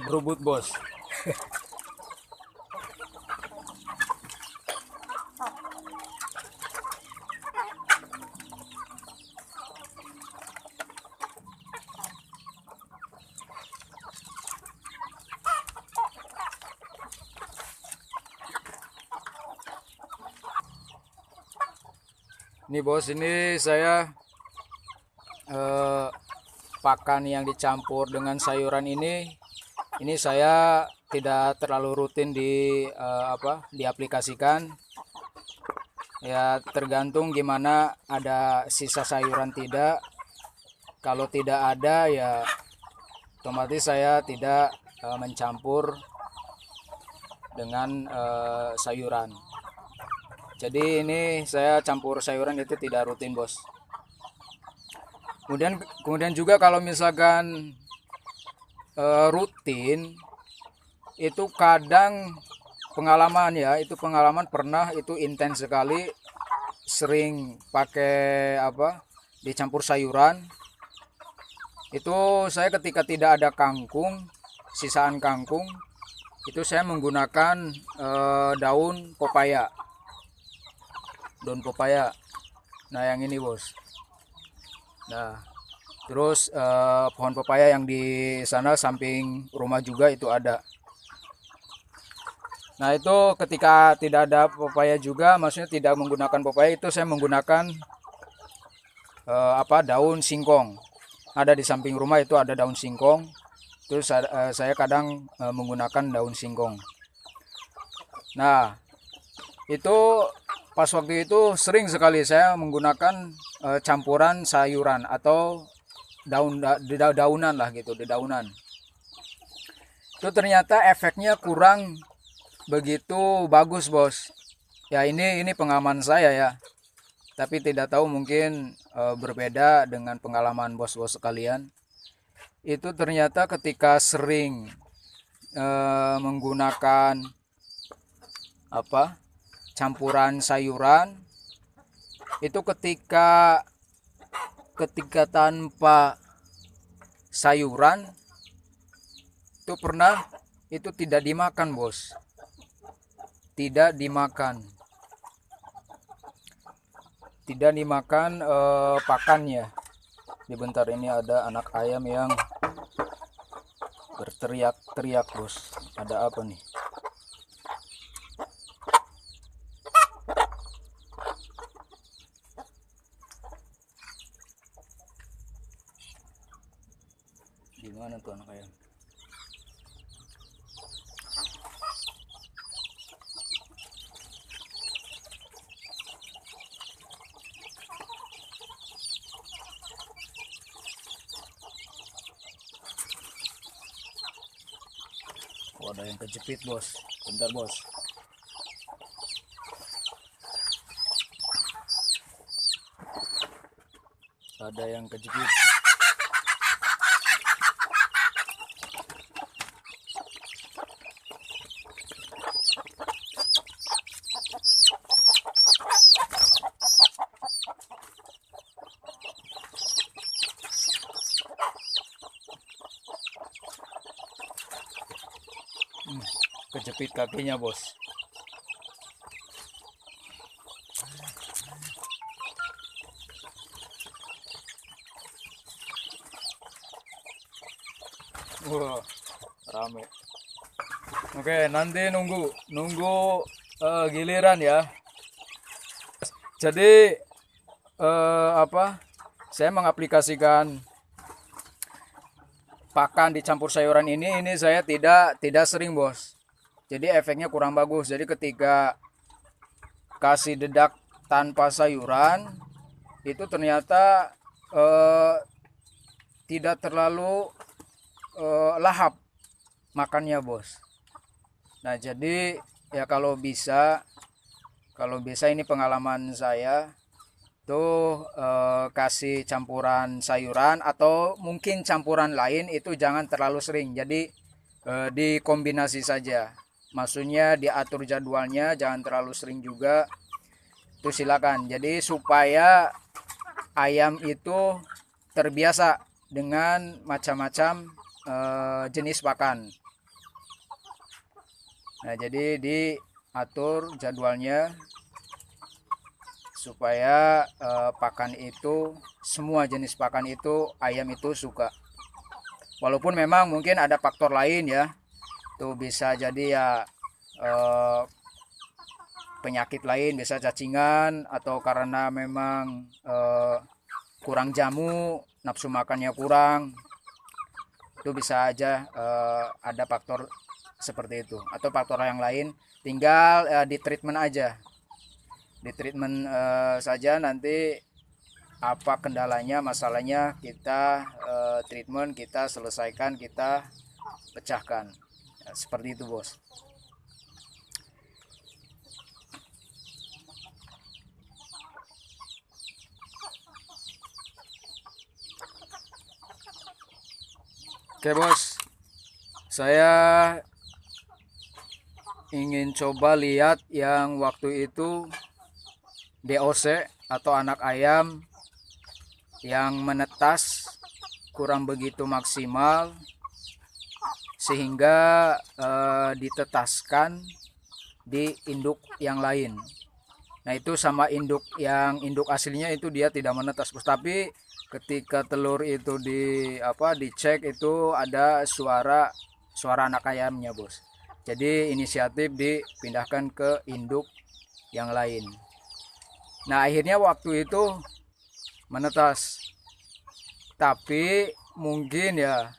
Berebut bos. Ini bos, ini saya pakan yang dicampur dengan sayuran ini saya tidak terlalu rutin diaplikasikan. Ya tergantung gimana, ada sisa sayuran tidak. Kalau tidak ada ya otomatis saya tidak mencampur dengan sayuran. Jadi ini saya campur sayuran itu tidak rutin bos. Kemudian juga kalau misalkan rutin itu kadang pengalaman pernah itu intens sekali, sering pakai dicampur sayuran. Itu saya ketika tidak ada kangkung, sisaan kangkung, itu saya menggunakan daun pepaya. Nah yang ini bos. Nah terus pohon pepaya yang di sana samping rumah juga itu ada. Nah itu ketika tidak ada pepaya juga, maksudnya tidak menggunakan pepaya, itu saya menggunakan daun singkong. Ada di samping rumah itu ada daun singkong. Itu saya kadang menggunakan daun singkong. Nah itu pas waktu itu sering sekali saya menggunakan campuran sayuran atau daunan lah gitu, dedaunan. Itu ternyata efeknya kurang begitu bagus bos. Ya ini pengalaman saya ya. Tapi tidak tahu mungkin berbeda dengan pengalaman bos-bos sekalian. Itu ternyata ketika sering menggunakan campuran sayuran, itu ketika tanpa sayuran itu pernah itu tidak dimakan bos, tidak dimakan pakannya. Bentar, ini ada anak ayam yang berteriak-teriak bos. Ada apa nih? Gimana tuh anak ayam? Oh, ada yang kejepit bos. Bentar bos. Ada yang kejepit. Kejepit kakinya bos. Wah, rame. Oke, nanti nunggu giliran ya. Jadi saya mengaplikasikan pakan dicampur sayuran ini saya tidak sering bos. Jadi efeknya kurang bagus. Jadi ketika kasih dedak tanpa sayuran itu ternyata tidak terlalu lahap makannya bos. Nah jadi ya kalau bisa Kalau bisa ini pengalaman saya tuh, kasih campuran sayuran atau mungkin campuran lain itu jangan terlalu sering. Jadi dikombinasi saja. Maksudnya diatur jadwalnya, jangan terlalu sering juga. Itu silakan. Jadi supaya ayam itu terbiasa dengan macam-macam jenis pakan. Nah, jadi diatur jadwalnya supaya pakan itu, semua jenis pakan itu ayam itu suka. Walaupun memang mungkin ada faktor lain ya. Tuh bisa jadi ya penyakit lain, bisa cacingan atau karena memang kurang jamu, nafsu makannya kurang. Itu bisa aja ada faktor seperti itu atau faktor yang lain. Tinggal di treatment aja. Di treatment saja, nanti apa kendalanya, masalahnya kita treatment, kita selesaikan, kita pecahkan. Seperti itu, bos. Oke, bos, saya ingin coba lihat yang waktu itu DOC atau anak ayam yang menetas kurang begitu maksimal sehingga ditetaskan di induk yang lain. Nah, itu sama induk aslinya itu dia tidak menetas, bos. Tapi ketika telur itu dicek, itu ada suara anak ayamnya, bos. Jadi inisiatif dipindahkan ke induk yang lain. Nah, akhirnya waktu itu menetas. Tapi mungkin ya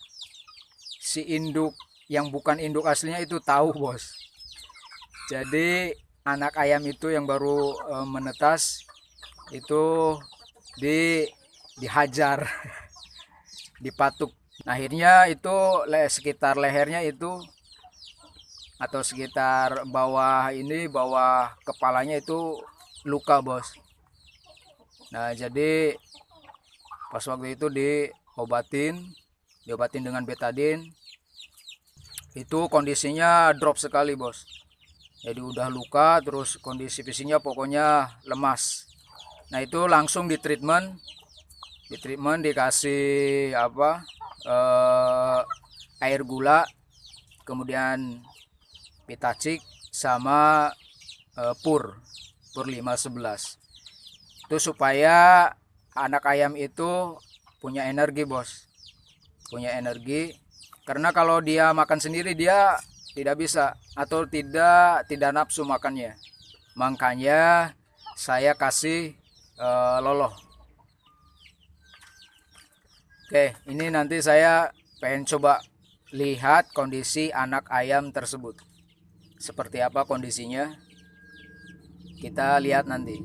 si induk yang bukan induk aslinya itu tahu, bos. Jadi anak ayam itu yang baru menetas itu dihajar, dipatuk. Nah, akhirnya itu sekitar lehernya itu atau sekitar bawah kepalanya itu luka, bos. Nah, jadi pas waktu itu diobatin dengan betadine, itu kondisinya drop sekali, bos. Jadi udah luka, terus kondisi fisiknya pokoknya lemas. Nah, itu langsung ditreatment dikasih air gula, kemudian pitacik sama pur 511. Itu supaya anak ayam itu punya energi, bos. Punya energi, karena kalau dia makan sendiri dia tidak bisa atau tidak nafsu makannya. Makanya saya kasih loloh. Oke, ini nanti saya pengen coba lihat kondisi anak ayam tersebut. Seperti apa kondisinya? Kita lihat nanti.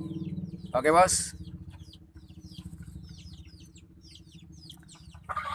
Oke, bos.